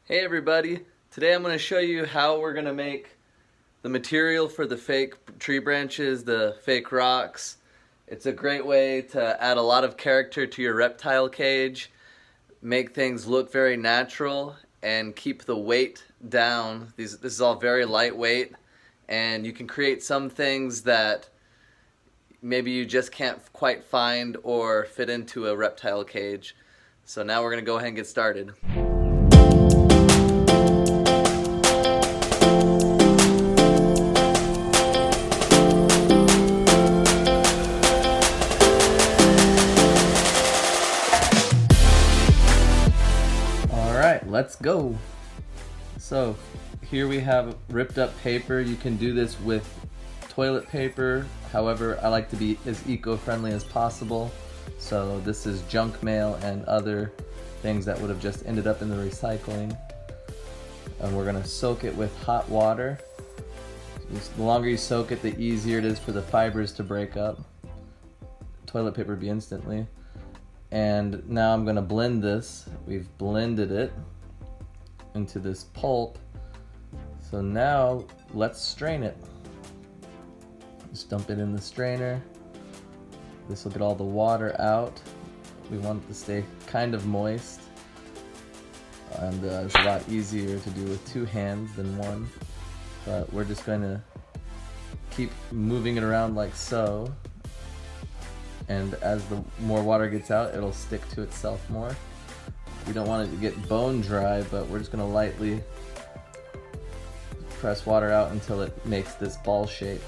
Hey everybody, today I'm going to show you how we're going to make the material for the fake tree branches, the fake rocks. It's a great way to add a lot of character to your reptile cage, make things look very natural, and keep the weight down. This is all very lightweight, and you can create some things that maybe you just can't quite find or fit into a reptile cage. So now we're going to go ahead and get started. Let's go. So here we have ripped up paper. You can do this with toilet paper. However, I like to be as eco-friendly as possible. So this is junk mail and other things that would have just ended up in the recycling. And we're gonna soak it with hot water. The longer you soak it, the easier it is for the fibers to break up. Toilet paper would be instantly. And now I'm gonna blend this. We've blended it into this pulp. So now let's strain it. Just dump it in the strainer. This will get all the water out. We want it to stay kind of moist. And it's a lot easier to do with two hands than one. But we're just going to keep moving it around like so. And as the more water gets out, it'll stick to itself more. We don't want it to get bone dry, but we're just going to lightly press water out until it makes this ball shape.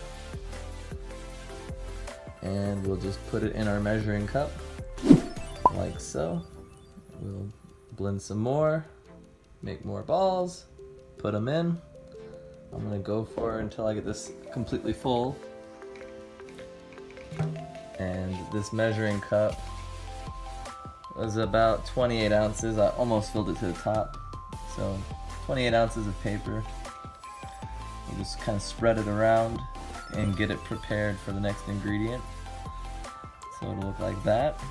And we'll just put it in our measuring cup, like so. We'll blend some more, make more balls, put them in. I'm going to go for it until I get this completely full. And this measuring cup was about 28 ounces. I almost filled it to the top. So 28 ounces of paper. We'll just kind of spread it around and get it prepared for the next ingredient. So it'll look like that.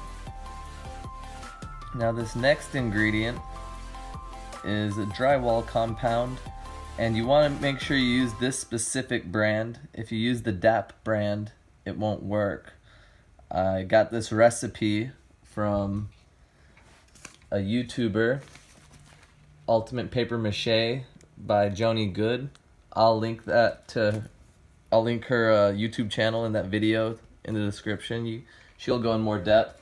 Now this next ingredient is a drywall compound, and you want to make sure you use this specific brand. If you use the DAP brand, it won't work. I got this recipe from a YouTuber, Ultimate Paper Maché by Jonni Good. I'll link her YouTube channel in that video in the description. She'll go in more depth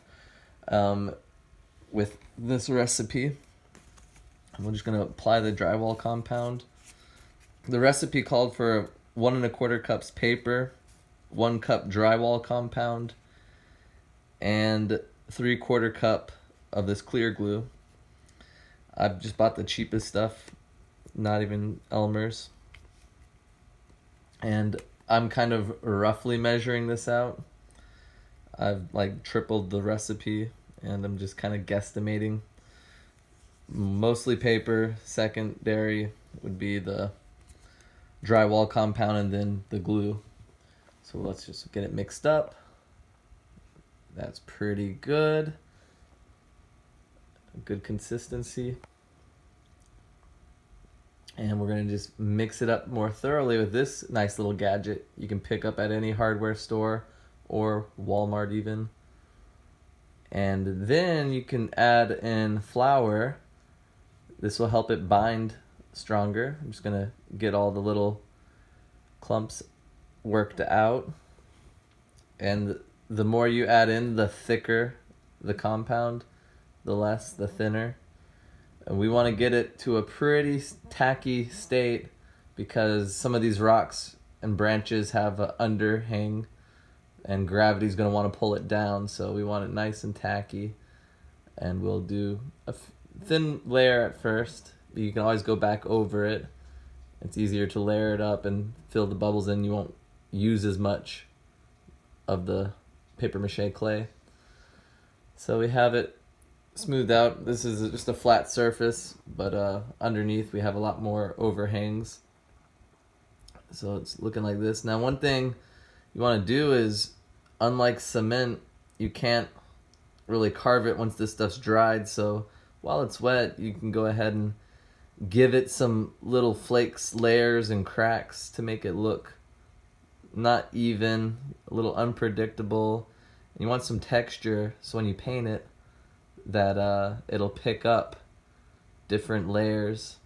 with this recipe. We're just going to apply the drywall compound. The recipe called for 1 1/4 cups paper, 1 cup drywall compound, and 3/4 cup of this clear glue. I've just bought the cheapest stuff, not even Elmer's. And I'm kind of roughly measuring this out. I've like tripled the recipe and I'm just kind of guesstimating. Mostly paper, secondary would be the drywall compound and then the glue. So let's just get it mixed up. That's pretty good. Good consistency. And we're going to just mix it up more thoroughly with this nice little gadget you can pick up at any hardware store or Walmart even. And then you can add in flour. This will help it bind stronger. I'm just going to get all the little clumps worked out. And the more you add in, the thicker the compound, the thinner. And we want to get it to a pretty tacky state because some of these rocks and branches have an underhang and gravity's going to want to pull it down. So we want it nice and tacky. And we'll do a thin layer at first. But you can always go back over it. It's easier to layer it up and fill the bubbles in. You won't use as much of the paper mache clay. So we have it smoothed out. This is just a flat surface, but underneath we have a lot more overhangs. So it's looking like this. Now one thing you want to do is, unlike cement, you can't really carve it once this stuff's dried. So while it's wet, you can go ahead and give it some little flakes, layers, and cracks to make it look not even, a little unpredictable. And you want some texture, so when you paint it, that it'll pick up different layers.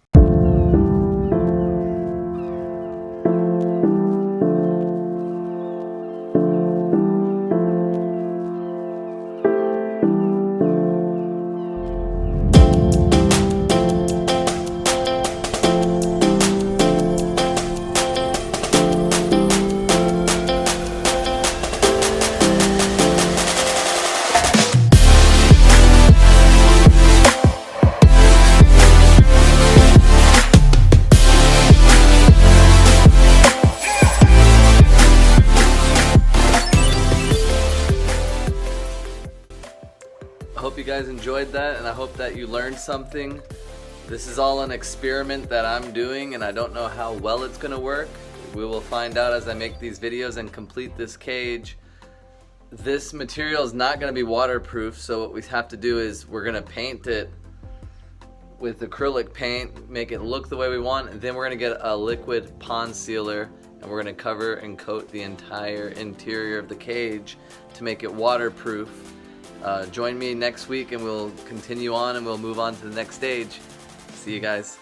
I hope you guys enjoyed that, and I hope that you learned something. This is all an experiment that I'm doing, and I don't know how well it's gonna work. We will find out as I make these videos and complete this cage. This material is not gonna be waterproof, so what we have to do is we're gonna paint it with acrylic paint, make it look the way we want, and then we're gonna get a liquid pond sealer, and we're gonna cover and coat the entire interior of the cage to make it waterproof. Join me next week and we'll continue on and we'll move on to the next stage. See you guys.